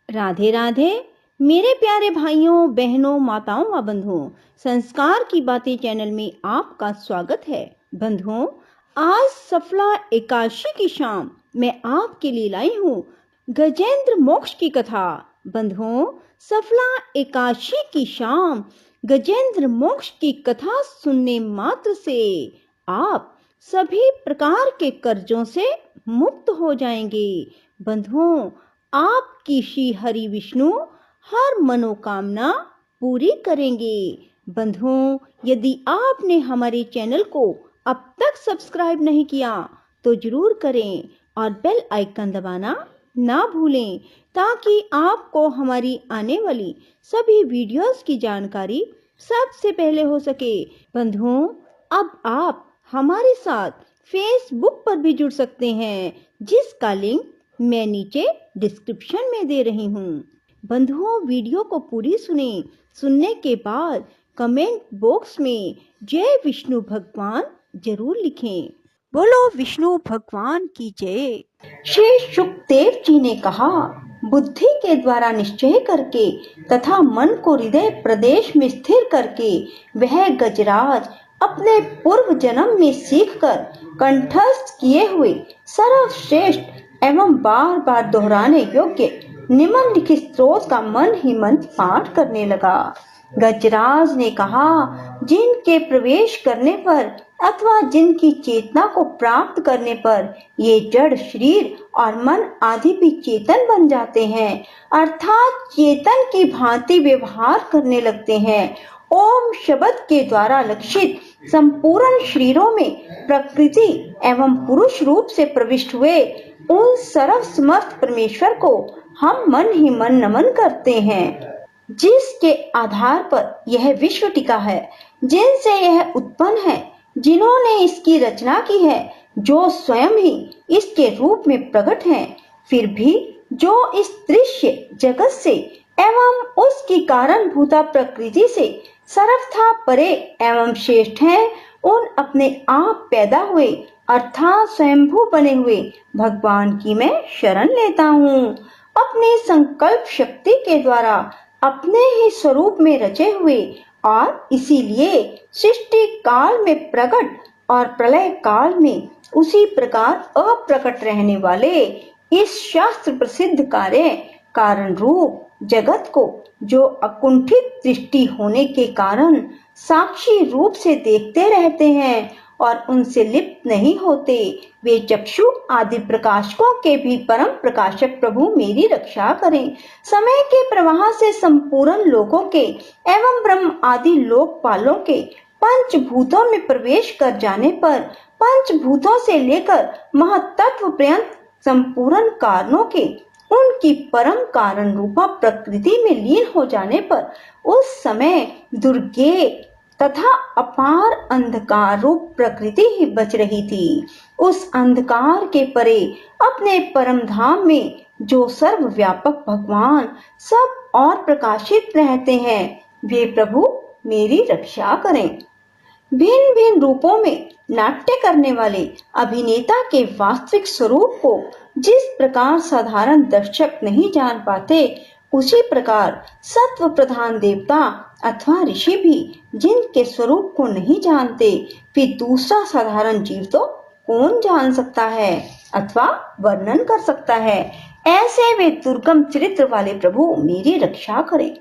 राधे राधे मेरे प्यारे भाइयों, बहनों, माताओं व बंधुओं, संस्कार की बातें चैनल में आपका स्वागत है। बंधुओं, आज सफला एकादशी की शाम मैं आपके लिए लाई हूँ गजेंद्र मोक्ष की कथा। बंधुओं, सफला एकादशी की शाम गजेंद्र मोक्ष की कथा सुनने मात्र से आप सभी प्रकार के कर्जों से मुक्त हो जाएंगे। बंधुओं, आपकी श्री हरि विष्णु हर मनोकामना पूरी करेंगे। बंधुओं, यदि आपने हमारे चैनल को अब तक सब्सक्राइब नहीं किया तो जरूर करें और बेल आइकन दबाना ना भूलें, ताकि आपको हमारी आने वाली सभी वीडियोस की जानकारी सबसे पहले हो सके। बंधुओं, अब आप हमारे साथ फेसबुक पर भी जुड़ सकते हैं, जिसका लिंक मैं नीचे डिस्क्रिप्शन में दे रही हूँ। बंधुओं, वीडियो को पूरी सुनने के बाद कमेंट बॉक्स में जय विष्णु भगवान जरूर लिखें। बोलो विष्णु भगवान की जय। श्री सुखदेव जी ने कहा, बुद्धि के द्वारा निश्चय करके तथा मन को हृदय प्रदेश में स्थिर करके वह गजराज अपने पूर्व जन्म में सीखकर कंठस्थ किए हुए सर्वश्रेष्ठ एवं बार बार दोहराने योग्य निम्नलिखित स्त्रोत का मन ही मन पाठ करने लगा। गजराज ने कहा, जिनके प्रवेश करने पर अथवा जिनकी चेतना को प्राप्त करने पर ये जड़ शरीर और मन आदि भी चेतन बन जाते हैं, अर्थात चेतन की भांति व्यवहार करने लगते हैं। ओम शब्द के द्वारा लक्षित संपूर्ण शरीरों में प्रकृति एवं पुरुष रूप से प्रविष्ट हुए उन सर्वसमर्थ परमेश्वर को हम मन ही मन नमन करते हैं, जिसके आधार पर यह विश्व टिका है, जिनसे यह उत्पन्न है, जिन्होंने इसकी रचना की है, जो स्वयं ही इसके रूप में प्रकट हैं, फिर भी जो इस दृश्य जगत से एवं उसकी कारणभूता प्रकृति से सर्वथा परे एवं श्रेष्ठ हैं, उन अपने आप पैदा हुए अर्थात स्वयंभू बने हुए भगवान की मैं शरण लेता हूँ। अपनी संकल्प शक्ति के द्वारा अपने ही स्वरूप में रचे हुए और इसीलिए सृष्टि काल में प्रकट और प्रलय काल में उसी प्रकार अप्रकट रहने वाले इस शास्त्र प्रसिद्ध कार्य कारण रूप जगत को, जो अकुंठित दृष्टि होने के कारण साक्षी रूप से देखते रहते हैं और उनसे लिप्त नहीं होते, वे चक्षु आदि प्रकाशकों के भी परम प्रकाशक प्रभु मेरी रक्षा करें। समय के प्रवाह से संपूर्ण लोकों के एवं ब्रह्म आदि लोकपालों के पंचभूतों में प्रवेश कर जाने पर पंचभूतों से लेकर महत्त्व पर्यंत संपूर्ण कारणों के उनकी परम कारण रूपा प्रकृति में लीन हो जाने पर उस समय दुर्गे तथा अपार अंधकार रूप प्रकृति ही बच रही थी। उस अंधकार के परे अपने परम धाम में जो सर्वव्यापक भगवान सब और प्रकाशित रहते हैं, वे प्रभु मेरी रक्षा करें। भिन्न भिन्न रूपों में नाट्य करने वाले अभिनेता के वास्तविक स्वरूप को जिस प्रकार साधारण दर्शक नहीं जान पाते, उसी प्रकार सत्व प्रधान देवता अथवा ऋषि भी जिनके स्वरूप को नहीं जानते, फिर दूसरा साधारण जीव तो कौन जान सकता है अथवा वर्णन कर सकता है। ऐसे वे दुर्गम चरित्र वाले प्रभु मेरी रक्षा करें।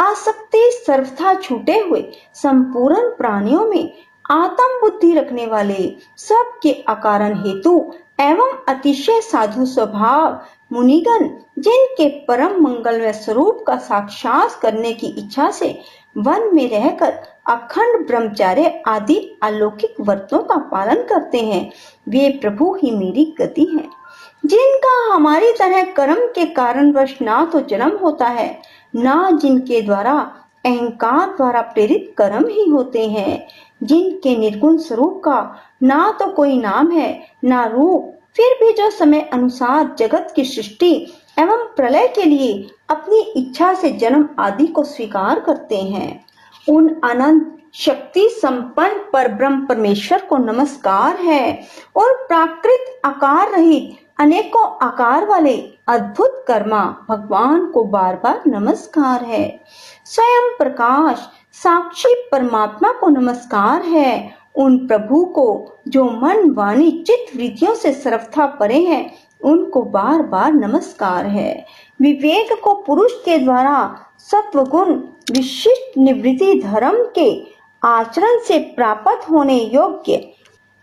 आसक्ति सर्वथा छूटे हुए संपूर्ण प्राणियों में आत्म बुद्धि रखने वाले, सबके अकारण हेतु एवं अतिशय साधु स्वभाव मुनिगण, जिनके परम मंगलमय स्वरूप का साक्षात करने की इच्छा से वन में रहकर अखंड ब्रह्मचर्य आदि अलौकिक व्रतों का पालन करते हैं, वे प्रभु ही मेरी गति हैं। जिनका हमारी तरह कर्म के कारणवश ना तो जन्म होता है, ना जिनके द्वारा अहंकार द्वारा प्रेरित कर्म ही होते हैं, जिनके निर्गुण स्वरूप का ना तो कोई नाम है ना रूप, फिर भी जो समय अनुसार जगत की सृष्टि एवं प्रलय के लिए अपनी इच्छा से जन्म आदि को स्वीकार करते हैं, उन अनंत शक्ति संपन्न पर ब्रह्म परमेश्वर को नमस्कार है। और प्राकृत आकार रहित अनेकों आकार वाले अद्भुत कर्मा भगवान को बार बार नमस्कार है। स्वयं प्रकाश साक्षी परमात्मा को नमस्कार है। उन प्रभु को जो मन वाणी चित्त वृत्तियों से सर्वथा परे हैं, उनको बार बार नमस्कार है। विवेक को पुरुष के द्वारा सत्वगुण विशिष्ट निवृत्ति धर्म के आचरण से प्राप्त होने योग्य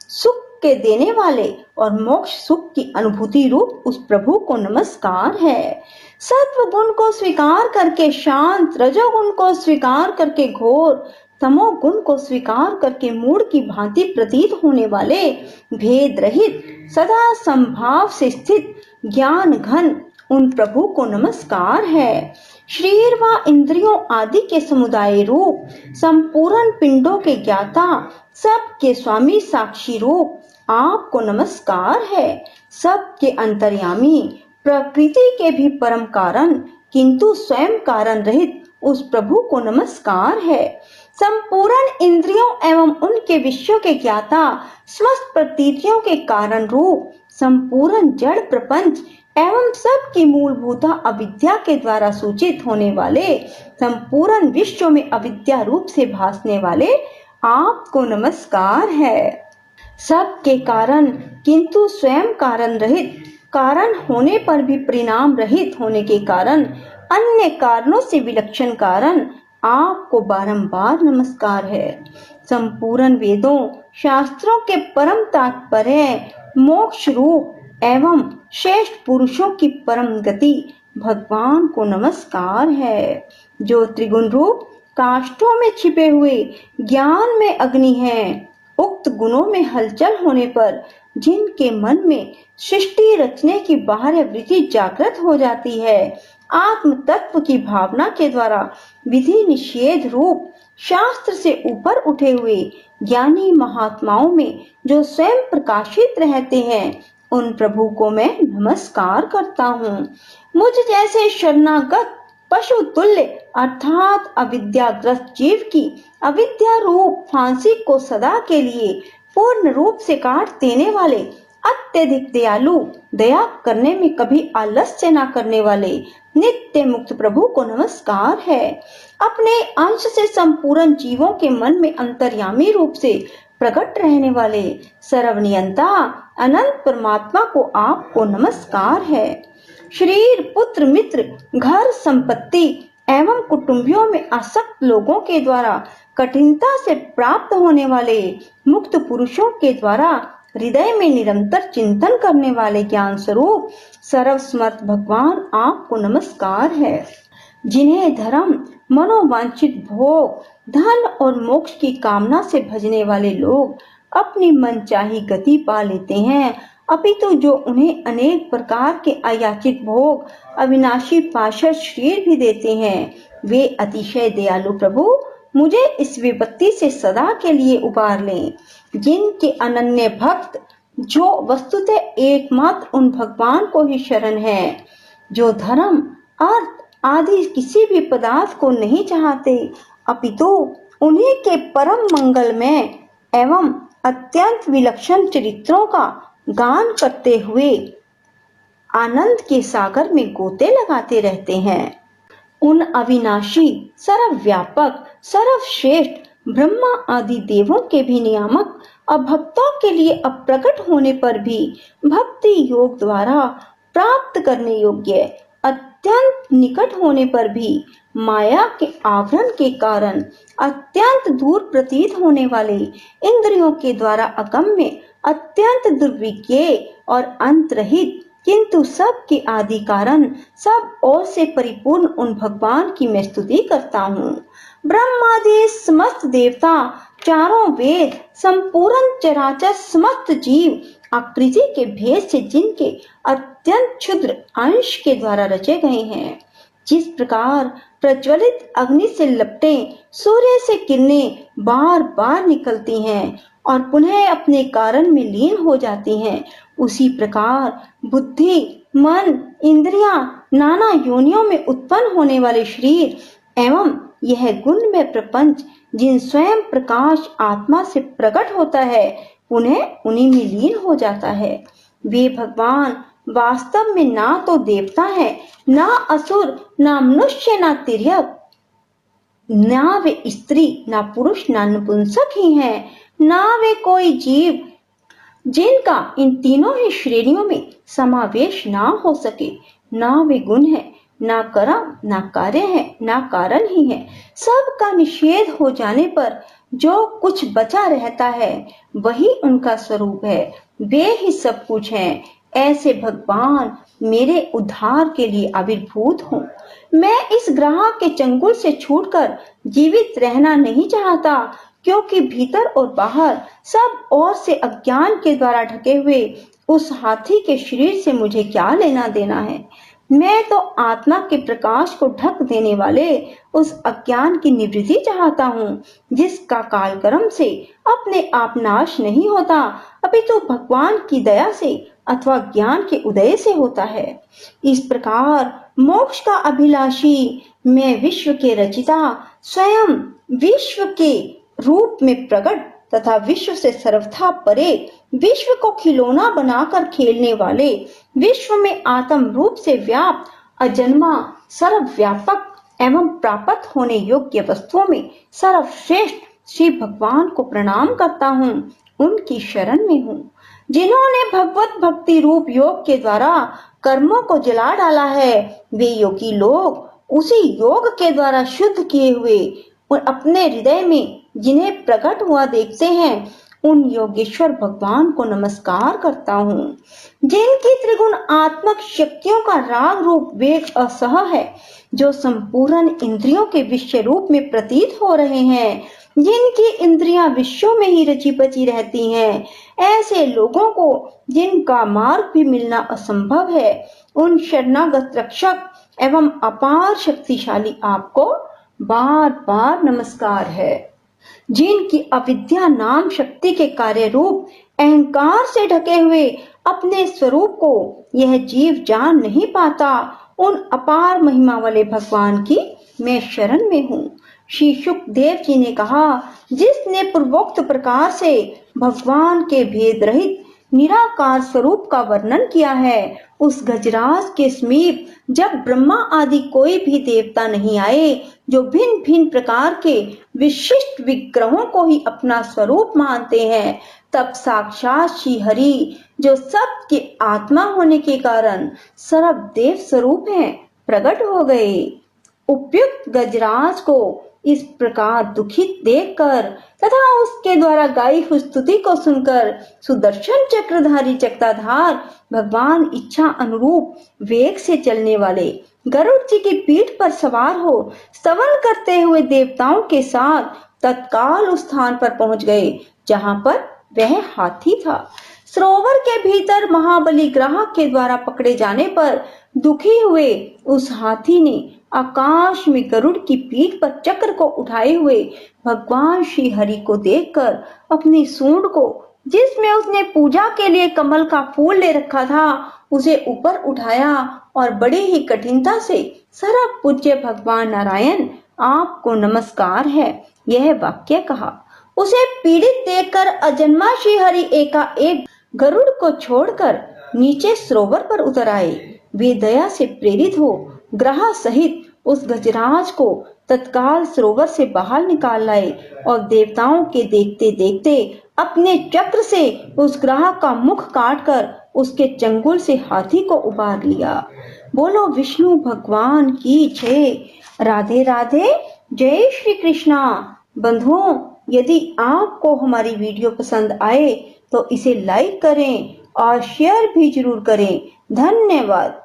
सुख के देने वाले और मोक्ष सुख की अनुभूति रूप उस प्रभु को नमस्कार है। सत्व गुण को स्वीकार करके शांत, रजोगुण को स्वीकार करके घोर, तमोगुण को स्वीकार करके मूढ़ की भांति प्रतीत होने वाले, भेद रहित सदा संभाव से स्थित ज्ञान घन उन प्रभु को नमस्कार है। शरीर व इंद्रियों आदि के समुदाय रूप संपूर्ण पिंडों के ज्ञाता, सबके स्वामी साक्षी रूप आपको नमस्कार है। सबके अंतर्यामी, प्रकृति के भी परम कारण किंतु स्वयं कारण रहित उस प्रभु को नमस्कार है। संपूर्ण इंद्रियों एवं उनके विषयों के ज्ञाता, समस्त प्रतीतियों के कारण रूप संपूर्ण जड़ प्रपंच एवं सबकी मूलभूता अविद्या के द्वारा सूचित होने वाले, संपूर्ण विश्व में अविद्या रूप से भासने वाले आपको नमस्कार है। सबके कारण किंतु स्वयं कारण रहित, कारण होने पर भी परिणाम रहित होने के कारण, अन्य कारणों से विलक्षण कारण आपको बारंबार नमस्कार है। संपूर्ण वेदों शास्त्रों के परम तात्पर्य, मोक्ष रूप एवं श्रेष्ठ पुरुषों की परम गति भगवान को नमस्कार है। जो त्रिगुण रूप काष्ठों में छिपे हुए ज्ञान में अग्नि है, उक्त गुणों में हलचल होने पर जिनके मन में सृष्टि रचने की बाह्य वृत्ति जागृत हो जाती है, आत्म तत्व की भावना के द्वारा विधि निषेध रूप शास्त्र से ऊपर उठे हुए ज्ञानी महात्माओं में जो स्वयं प्रकाशित रहते हैं, उन प्रभु को मैं नमस्कार करता हूँ। मुझ जैसे शरणागत पशु तुल्य अर्थात अविद्याग्रस्त जीव की अविद्या रूप फांसी को सदा के लिए पूर्ण रूप से काट देने वाले, अत्यधिक दयालु, दया करने में कभी आलस्य न करने वाले नित्य मुक्त प्रभु को नमस्कार है। अपने अंश से संपूर्ण जीवों के मन में अंतर्यामी रूप से प्रकट रहने वाले सर्वनियंता अनंत परमात्मा को आपको नमस्कार है। शरीर, पुत्र, मित्र, घर, संपत्ति एवं कुटुंबियों में आसक्त लोगों के द्वारा कठिनता से प्राप्त होने वाले, मुक्त पुरुषों के द्वारा हृदय में निरंतर चिंतन करने वाले ज्ञान स्वरूप सर्वसमर्थ भगवान आपको नमस्कार है। जिन्हें धर्म, मनोवांछित भोग, धन और मोक्ष की कामना से भजने वाले लोग अपनी मनचाही गति पा लेते हैं, अपितु जो उन्हें अनेक प्रकार के अयाचित भोग, अविनाशी पाशर शरीर भी देते हैं, वे अतिशय दयालु प्रभु मुझे इस विपत्ति से सदा के लिए उबार लें। जिनके अनन्य भक्त जो वस्तुतः एकमात्र उन भगवान को ही शरण है, जो धर्म, अर्थ आदि किसी भी पदार्थ को नहीं चाहते, अपितु उन्हीं के परम मंगलमय एवं अत्यंत विलक्षण चरित्रों का गान करते हुए आनंद के सागर में गोते लगाते रहते हैं। उन अविनाशी, सर्वव्यापक, सर्वश्रेष्ठ ब्रह्मा आदि देवों के भी नियामक और भक्तों के लिए अप्रकट होने पर भी भक्ति योग द्वारा प्राप्त करने योग्य, अत्यंत निकट होने पर भी माया के आवरण के कारण अत्यंत दूर प्रतीत होने वाले, इंद्रियों के द्वारा अगम्य, अत्यंत दुर्विज्ञेय और अंतरहित किंतु सब के आदि कारण, सब ओर से परिपूर्ण उन भगवान की मैं स्तुति करता हूँ। ब्रह्मादि समस्त देवता, चारों वेद, संपूर्ण चराचर समस्त जीव आकृति के भेद से जिनके अत्यंत क्षुद्र अंश के द्वारा रचे गए हैं, जिस प्रकार प्रज्वलित अग्नि से लपटे सूर्य से किरणें बार बार निकलती हैं और पुनः अपने कारण में लीन हो जाती हैं, उसी प्रकार बुद्धि, मन, इंद्रियां नाना योनियों में उत्पन्न होने वाले शरीर एवं यह गुण में प्रपंच जिन स्वयं प्रकाश आत्मा से प्रकट होता है, पुनः उन्हीं में लीन हो जाता है। वे भगवान वास्तव में ना तो देवता है, ना असुर, ना मनुष्य, ना तिर्यक, ना वे स्त्री, ना पुरुष, ना नपुंसक ही हैं, ना वे कोई जीव जिनका इन तीनों ही श्रेणियों में समावेश ना हो सके। ना वे गुण है, ना कर्म, ना कार्य है, ना कारण ही है। सब का निषेध हो जाने पर जो कुछ बचा रहता है वही उनका स्वरूप है। वे ही सब कुछ हैं। ऐसे भगवान मेरे उद्धार के लिए आविर्भूत हों। मैं इस ग्रह के चंगुल से छूटकर जीवित रहना नहीं चाहता, क्योंकि भीतर और बाहर सब ओर से अज्ञान के द्वारा ढके हुए उस हाथी के शरीर से मुझे क्या लेना देना है। मैं तो आत्मा के प्रकाश को ढक देने वाले उस अज्ञान की निवृत्ति चाहता हूँ, जिसका कालक्रम से अपने आप नाश नहीं होता, अपितु भगवान की दया से अथवा ज्ञान के उदय से होता है। इस प्रकार मोक्ष का अभिलाषी मैं विश्व के रचिता, स्वयं विश्व के रूप में प्रकट तथा विश्व से सर्वथा परे, विश्व को खिलौना बनाकर खेलने वाले, विश्व में आत्म रूप से व्याप्त, अजन्मा, सर्वव्यापक एवं प्राप्त होने योग्य वस्तुओं में सर्वश्रेष्ठ श्री भगवान को प्रणाम करता हूँ। उनकी शरण में हूँ, जिन्होंने भगवत भक्ति रूप योग के द्वारा कर्मों को जला डाला है। वे योगी लोग उसी योग के द्वारा शुद्ध किए हुए और अपने हृदय में जिन्हें प्रकट हुआ देखते हैं, उन योगेश्वर भगवान को नमस्कार करता हूँ। जिनकी त्रिगुण आत्मक शक्तियों का राग रूप वेग असह है, जो संपूर्ण इंद्रियों के विषय रूप में प्रतीत हो रहे हैं, जिनकी इंद्रियां विषयों में ही रची बची रहती हैं, ऐसे लोगों को जिनका मार्ग भी मिलना असंभव है, उन शरणागत रक्षक एवं अपार शक्तिशाली आपको बार बार नमस्कार है। जिनकी अविद्या नाम शक्ति के कार्य रूप अहंकार से ढके हुए अपने स्वरूप को यह जीव जान नहीं पाता, उन अपार महिमा वाले भगवान की मैं शरण में हूँ। श्री सुखदेव जी ने कहा, जिसने पूर्वोक्त प्रकार से भगवान के भेद रहित निराकार स्वरूप का वर्णन किया है, उस गजराज के समीप जब ब्रह्मा आदि कोई भी देवता नहीं आए, जो भिन्न भिन्न प्रकार के विशिष्ट विग्रहों को ही अपना स्वरूप मानते हैं, तब साक्षात श्री हरि, जो सबके आत्मा होने के कारण सर्वदेव स्वरूप हैं, प्रकट हो गए। उपयुक्त गजराज को इस प्रकार दुखित देखकर तथा उसके द्वारा गाई हुई स्तुति को सुनकर सुदर्शन चक्रधारी चक्राधार भगवान इच्छा अनुरूप वेग से चलने वाले गरुड़ जी की पीठ पर सवार हो स्तवन करते हुए देवताओं के साथ तत्काल उस स्थान पर पहुंच गए जहां पर वह हाथी था। सरोवर के भीतर महाबली ग्राहक के द्वारा पकड़े जाने पर दुखी हुए उस हाथी ने आकाश में गरुड़ की पीठ पर चक्र को उठाए हुए भगवान श्री हरि को देखकर अपनी सूंड को, जिसमें उसने पूजा के लिए कमल का फूल ले रखा था, उसे ऊपर उठाया और बड़ी ही कठिनता से सर्व पूज्य भगवान नारायण आपको नमस्कार है, यह वाक्य कहा। उसे पीड़ित देखकर अजन्मा श्री हरि एकाएक गरुड़ को छोड़कर नीचे सरोवर पर उतर आए। वे दया से प्रेरित हो ग्रह सहित उस गजराज को तत्काल सरोवर से बाहर निकाल लाए और देवताओं के देखते देखते अपने चक्र से उस ग्रह का मुख काटकर उसके चंगुल से हाथी को उबार लिया। बोलो विष्णु भगवान की जय। राधे राधे। जय श्री कृष्णा। बंधुओं, यदि आपको हमारी वीडियो पसंद आए तो इसे लाइक करें और शेयर भी जरूर करें। धन्यवाद।